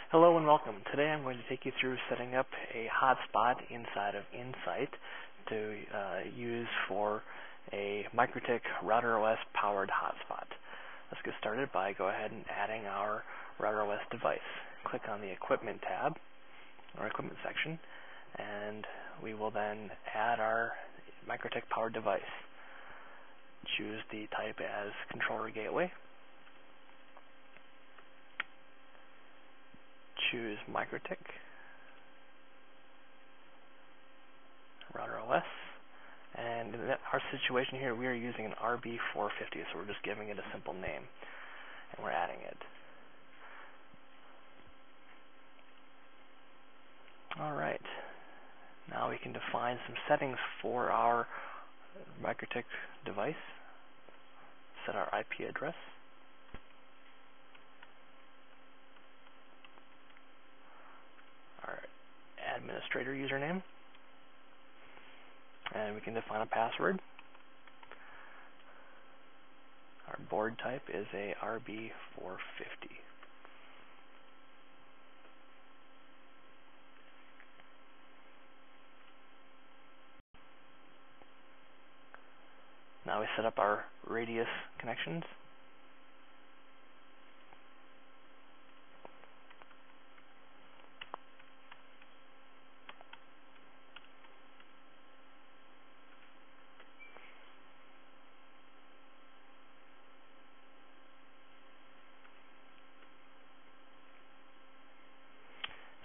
Hello and welcome. Today I'm going to take you through setting up a hotspot inside of InnSite to use for a Mikrotik RouterOS powered hotspot. Let's get started by go ahead and adding our RouterOS device. Click on the Equipment tab or Equipment section, and we will then add our Mikrotik powered device. Choose the type as controller gateway. Choose Mikrotik RouterOS, and in our situation here, we are using an RB450, so we're just giving it a simple name, and we're adding it. Alright, now we can define some settings for our Mikrotik device. Set our IP address. Our administrator username, and we can define a password. Our board type is a RB450. Now we set up our radius connections.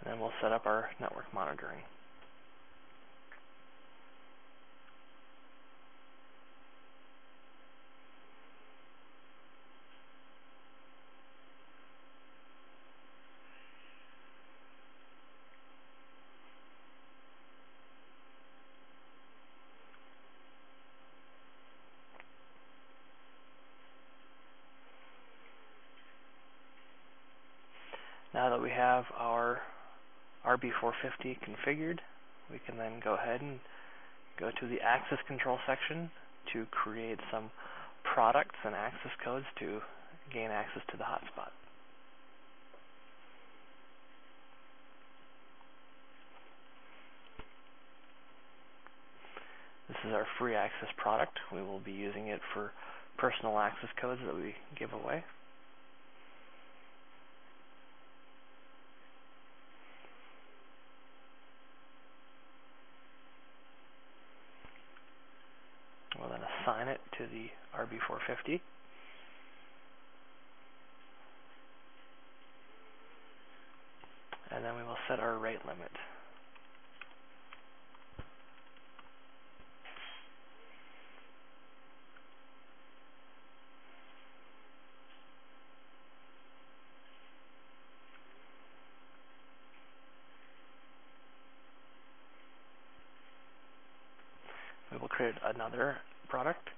And then we'll set up our network monitoring. Now that we have our RB450 configured, we can then go ahead and go to the access control section to create some products and access codes to gain access to the hotspot. This is our free access product. We will be using it for personal access codes that we give away. We'll then assign it to the RB450. And then we will set our rate limit. We will create another product,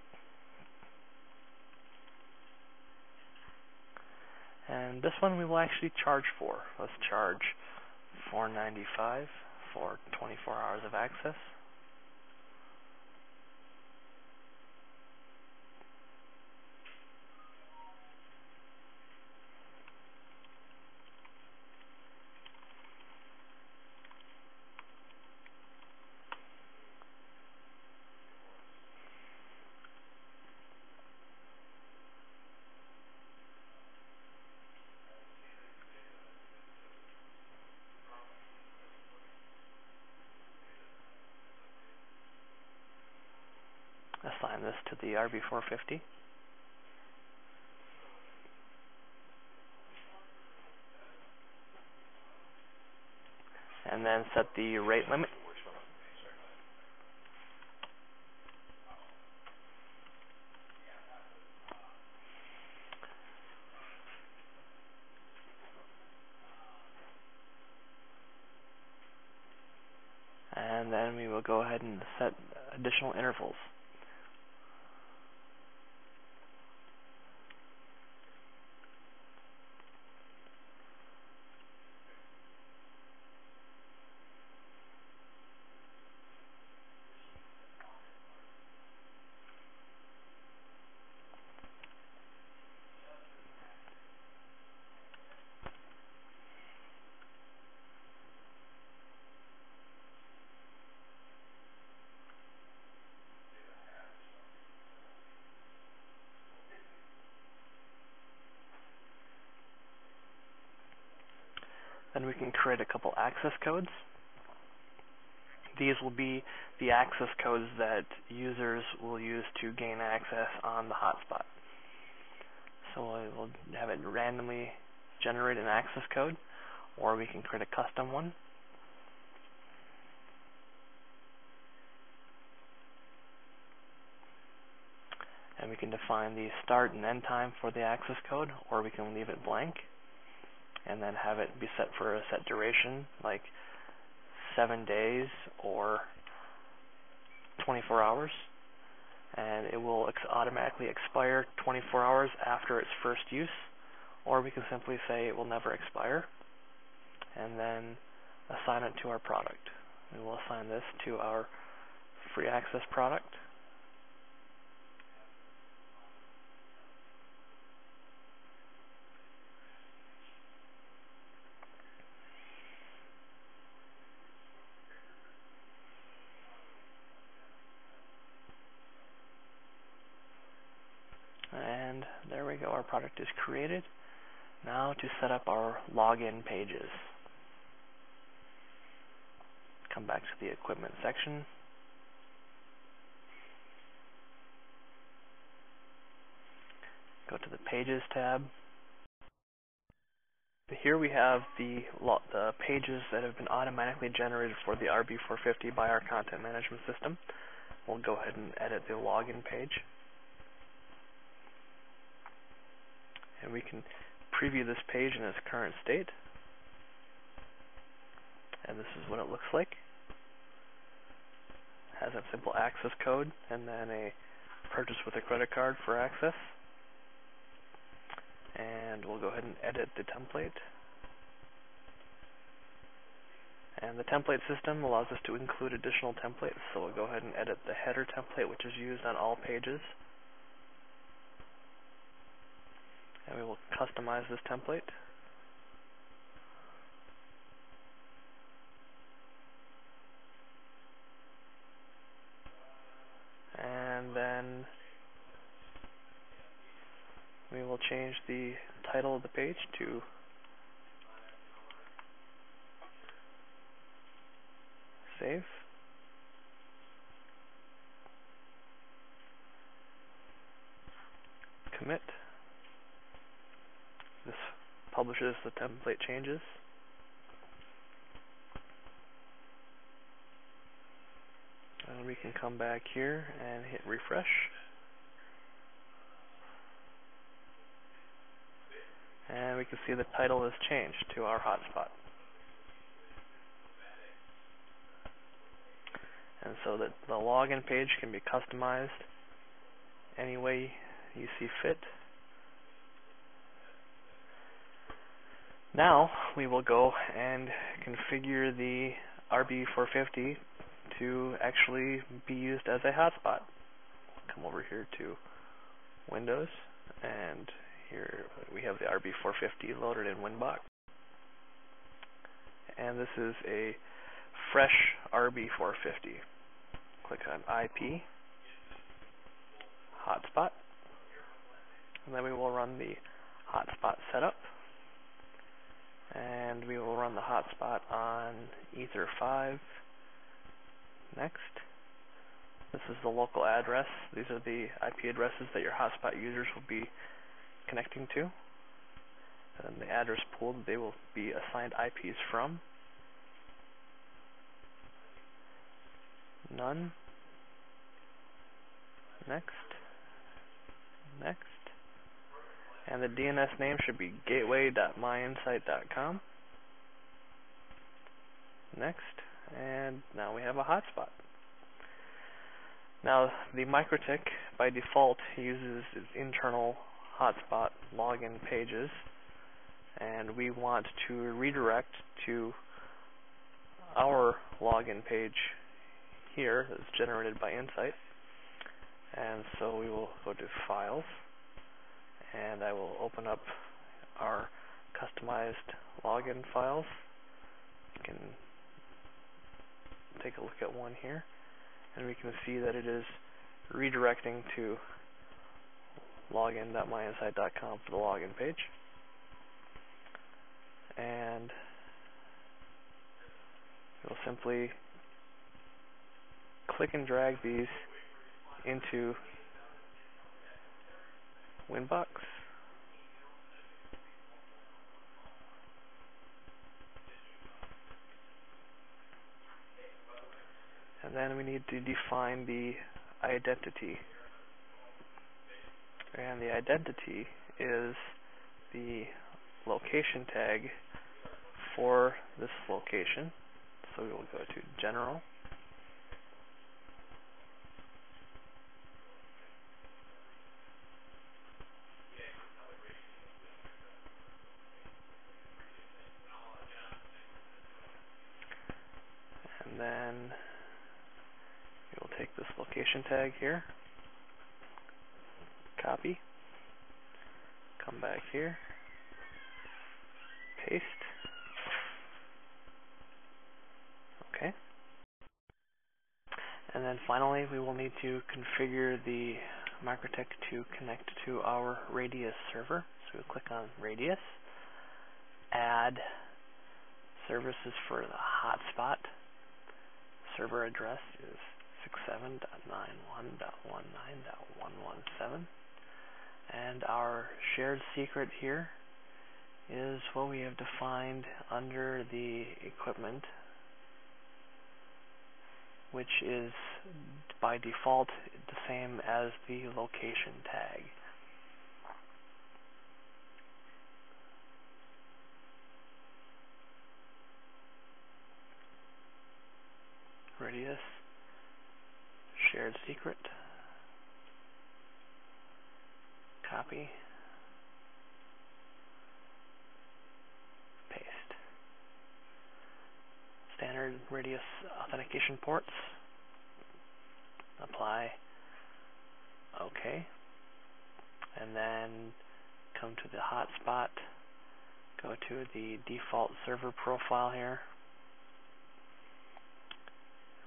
and this one we will actually charge for. Let's charge $4.95 for 24 hours of access. Assign this to the RB450. And then set the rate limit. And then we will go ahead and set additional intervals. Then we can create a couple access codes. These will be the access codes that users will use to gain access on the hotspot. So we'll have it randomly generate an access code, or we can create a custom one. And we can define the start and end time for the access code, or we can leave it blank and then have it be set for a set duration, like 7 days or 24 hours. And it will automatically expire 24 hours after its first use, or we can simply say it will never expire and then assign it to our product. We will assign this to our free access product. And there we go, our product is created. Now to set up our login pages. Come back to the equipment section. Go to the Pages tab. Here we have the pages that have been automatically generated for the RB450 by our content management system. We'll go ahead and edit the login page. And we can preview this page in its current state. And this is what it looks like. It has a simple access code and then a purchase with a credit card for access. And we'll go ahead and edit the template. And the template system allows us to include additional templates, so we'll go ahead and edit the header template, which is used on all pages. And we will customize this template. And then we will change the title of the page to Save. Commit. This publishes the template changes. And we can come back here and hit refresh. And we can see the title has changed to our hotspot. And so that the login page can be customized any way you see fit. Now we will go and configure the RB450 to actually be used as a hotspot. Come over here to Windows, and here we have the RB450 loaded in Winbox. And this is a fresh RB450. Click on IP, hotspot, and then we will run the hotspot setup. And we will run the hotspot on Ether 5. Next. This is the local address. These are the IP addresses that your hotspot users will be connecting to. And the address pool that they will be assigned IPs from. None. Next. Next. And the DNS name should be gateway.myinnsite.com. Next. And now we have a hotspot. Now the Mikrotik by default uses its internal hotspot login pages, and we want to redirect to our login page here that's generated by InnSite. And so we will go to Files, and I will open up our customized login files. You can take a look at one here, and we can see that it is redirecting to login.myinnsite.com for the login page. And we'll simply click and drag these into Winbox. And then we need to define the identity. And the identity is the location tag for this location. So we will go to General. And then we will take this location tag here, copy, come back here, paste. Okay. And then finally, we will need to configure the Mikrotik to connect to our Radius server. So we'll click on Radius, add services for the hotspot. Server address is 67.91.19.117. And our shared secret here is what we have defined under the equipment, which is by default the same as the location tag. Radius, shared secret, copy, paste. Standard Radius authentication ports, apply, OK, and then come to the hotspot, go to the default server profile here,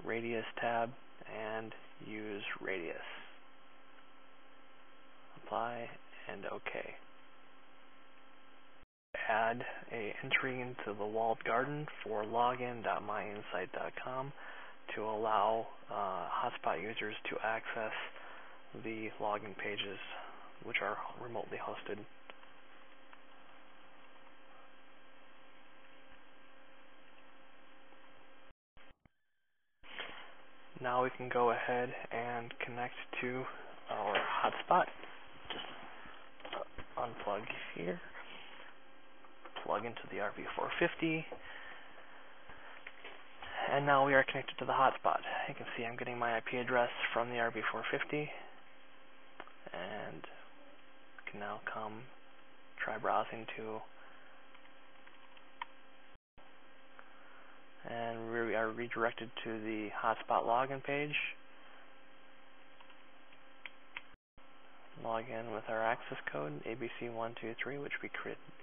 Radius tab, and use Radius. Apply and OK. Add an entry into the walled garden for login.myinnsite.com to allow hotspot users to access the login pages, which are remotely hosted. Now we can go ahead and connect to our hotspot. Just unplug here, plug into the RV450, and now we are connected to the hotspot. You can see I'm getting my IP address from the RV450, and can now try browsing to, and we are redirected to the hotspot login page. Log in with our access code, ABC123, which we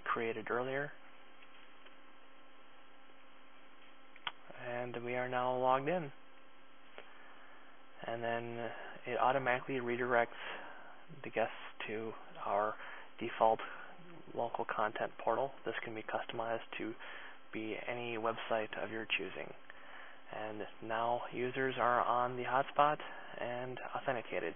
created earlier. And we are now logged in. And then it automatically redirects the guests to our default local content portal. This can be customized to be any website of your choosing. And now users are on the hotspot and authenticated.